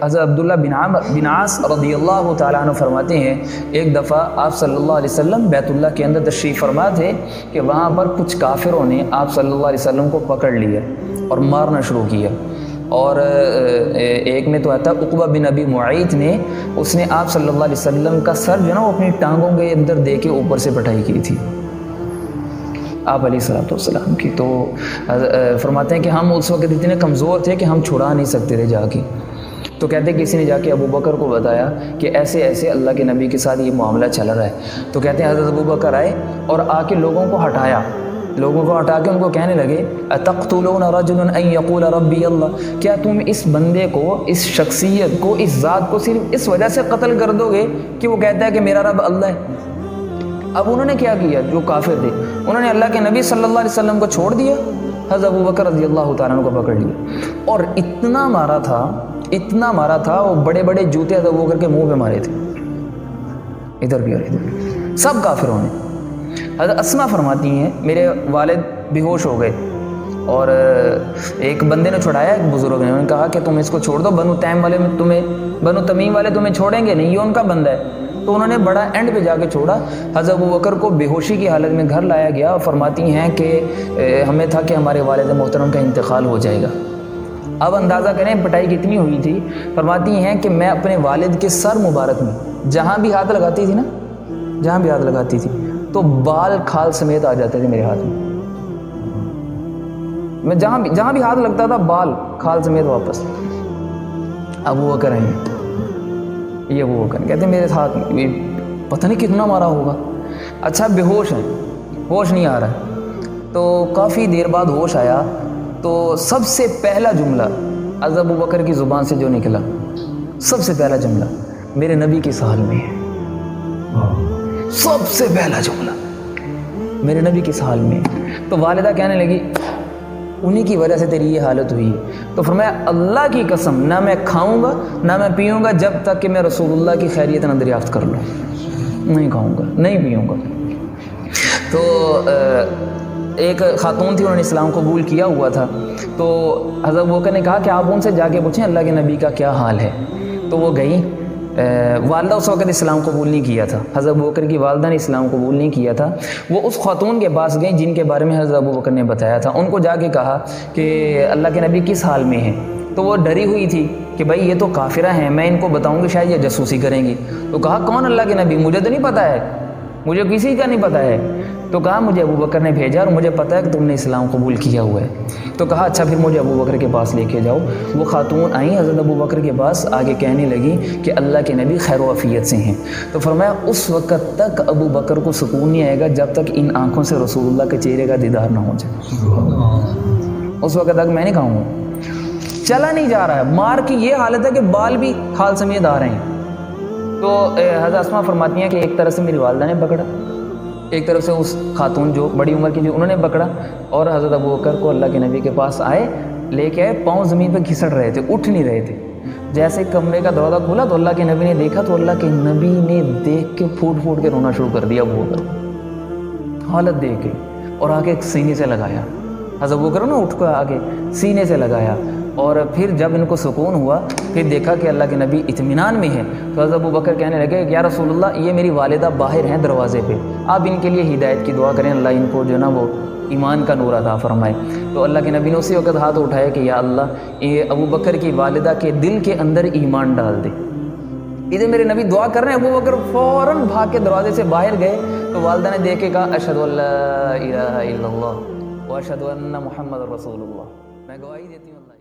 حضرت عبداللہ بن عاص رضی اللہ تعالیٰ عنہ فرماتے ہیں ایک دفعہ آپ صلی اللہ علیہ وسلم بیت اللہ کے اندر تشریف فرما تھے کہ وہاں پر کچھ کافروں نے آپ صلی اللہ علیہ وسلم کو پکڑ لیا اور مارنا شروع کیا، اور ایک میں تو آتا عقبہ بن ابی معیط نے، اس نے آپ صلی اللہ علیہ وسلم کا سر جو ہے نا وہ اپنی ٹانگوں کے اندر دے کے اوپر سے پٹائی کی تھی آپ علیہ السلام کی۔ تو فرماتے ہیں کہ ہم اس وقت اتنے کمزور تھے کہ ہم چھڑا نہیں سکتے تھے جا کے، تو کہتے ہیں کسی نے جا کے ابو بکر کو بتایا کہ ایسے ایسے اللہ کے نبی کے ساتھ یہ معاملہ چل رہا ہے، تو کہتے ہیں حضرت ابو بکر آئے اور آ کے لوگوں کو ہٹا کے ان کو کہنے لگے اتقتلون رجلا ان یقول ربی اللہ، کیا تم اس بندے کو، اس شخصیت کو، اس ذات کو صرف اس وجہ سے قتل کر دو گے کہ وہ کہتا ہے کہ میرا رب اللہ ہے؟ اب انہوں نے کیا کیا، جو کافر تھے انہوں نے اللہ کے نبی صلی اللہ علیہ وسلم کو چھوڑ دیا، حضرت ابو بکر رضی اللہ تعالیٰ عنہ کو پکڑ لیا اور اتنا مارا تھا وہ بڑے بڑے جوتے حضرت ابو بکر کے منہ پہ مارے تھے، ادھر بھی اور ادھر بھی، سب کافروں نے۔ حضرت اسما فرماتی ہیں میرے والد بے ہوش ہو گئے اور ایک بندے نے چھڑایا، ایک بزرگ نے، انہوں نے کہا کہ تم اس کو چھوڑ دو، بنو تمیم والے تمہیں چھوڑیں گے نہیں، یہ ان کا بندہ ہے۔ تو انہوں نے بڑا اینڈ پہ جا کے چھوڑا، حضرت ابو بکر کو بے ہوشی کی حالت میں گھر لایا گیا اور فرماتی ہیں کہ ہمیں تھا کہ ہمارے والد محترم کا انتقال ہو جائے گا۔ اب اندازہ کریں پٹائی کتنی ہوئی تھی، فرماتی ہیں کہ میں اپنے والد کے سر مبارک میں جہاں بھی ہاتھ لگاتی تھی تو بال کھال سمیت آ جاتے تھے میرے ہاتھ میں جہاں بھی ہاتھ لگتا تھا بال کھال سمیت واپس۔ ابو بکر ہیں یہ ابو بکر کہتے ہیں میرے ساتھ پتہ نہیں کتنا مارا ہوگا، اچھا بے ہوش ہیں، ہوش نہیں آ رہا ہے، تو کافی دیر بعد ہوش آیا تو سب سے پہلا جملہ حضرت ابو بکر کی زبان سے جو نکلا، سب سے پہلا جملہ میرے نبی کس حال میں ہے، سب سے پہلا جملہ میرے نبی کس حال میں ہے۔ تو والدہ کہنے لگی انہی کی وجہ سے تیری یہ حالت ہوئی ہے۔ تو فرمایا اللہ کی قسم نہ میں کھاؤں گا نہ میں پیوں گا جب تک کہ میں رسول اللہ کی خیریت نہ دریافت کر لوں، نہیں کھاؤں گا نہیں پیوں گا۔ تو ایک خاتون تھی، انہوں نے اسلام قبول کیا ہوا تھا، تو حضرت ابو بکر نے کہا کہ آپ ان سے جا کے پوچھیں اللہ کے نبی کا کیا حال ہے۔ تو وہ گئی، والدہ اس وقت اسلام قبول نہیں کیا تھا، حضرت ابو بکر کی والدہ نے اسلام قبول نہیں کیا تھا، وہ اس خاتون کے پاس گئیں جن کے بارے میں حضرت ابو بکر نے بتایا تھا، ان کو جا کے کہا کہ اللہ کے نبی کس حال میں ہیں۔ تو وہ ڈری ہوئی تھی کہ بھائی یہ تو کافرہ ہیں، میں ان کو بتاؤں گی شاید یہ جاسوسی کریں گی۔ تو کہا کون اللہ کے نبی، مجھے تو نہیں پتہ ہے، مجھے کسی کا نہیں پتہ ہے۔ تو کہا مجھے ابو بکر نے بھیجا اور مجھے پتہ ہے کہ تم نے اسلام قبول کیا ہوا ہے۔ تو کہا اچھا پھر مجھے ابو بکر کے پاس لے کے جاؤ۔ وہ خاتون آئیں حضرت ابو بکر کے پاس، آگے کہنے لگی کہ اللہ کے نبی خیر و عافیت سے ہیں۔ تو فرمایا اس وقت تک ابو بکر کو سکون نہیں آئے گا جب تک ان آنکھوں سے رسول اللہ کے چہرے کا دیدار نہ ہو جائے، اس وقت تک میں نہیں کھاؤں گا۔ چلا نہیں جا رہا ہے، مار کی یہ حالت ہے کہ بال بھی کھال سمیت آ رہے ہیں۔ تو حضرت اسما فرماتی ہیں کہ ایک طرف سے میری والدہ نے پکڑا، ایک طرف سے اس خاتون جو بڑی عمر کی جو انہوں نے پکڑا، اور حضرت ابو بکر کو اللہ کے نبی کے پاس آئے، لے کے آئے، پاؤں زمین پہ گھسٹ رہے تھے، اٹھ نہیں رہے تھے۔ جیسے کمرے کا دروازہ کھولا تو اللہ کے نبی نے دیکھا، تو اللہ کے نبی نے دیکھ کے پھوٹ کے رونا شروع کر دیا ابو بکر کو، حالت دیکھ کے، اور آگے سینے سے لگایا، حضرت ابو بکر نے اٹھ کر آگے سینے سے لگایا، اور پھر جب ان کو سکون ہوا پھر دیکھا کہ اللہ کے نبی اطمینان میں ہیں، تو حضرت ابو بکر کہنے لگے کہ یا رسول اللہ یہ میری والدہ باہر ہیں دروازے پہ، آپ ان کے لیے ہدایت کی دعا کریں، اللہ ان کو جو ہے نا وہ ایمان کا نور عطا فرمائے۔ تو اللہ کے نبی نے اسی وقت ہاتھ اٹھایا کہ یا اللہ یہ ابو بکر کی والدہ کے دل کے اندر ایمان ڈال دے۔ ادھر میرے نبی دعا کر رہے ہیں، ابو بکر فوراً بھاگ کے دروازے سے باہر گئے، تو والدہ نے دیکھ کے کہا اشہد ان لا الہ الا اللہ واشہد ان محمد رسول اللہ، میں گواہی دیتی ہوں اللہ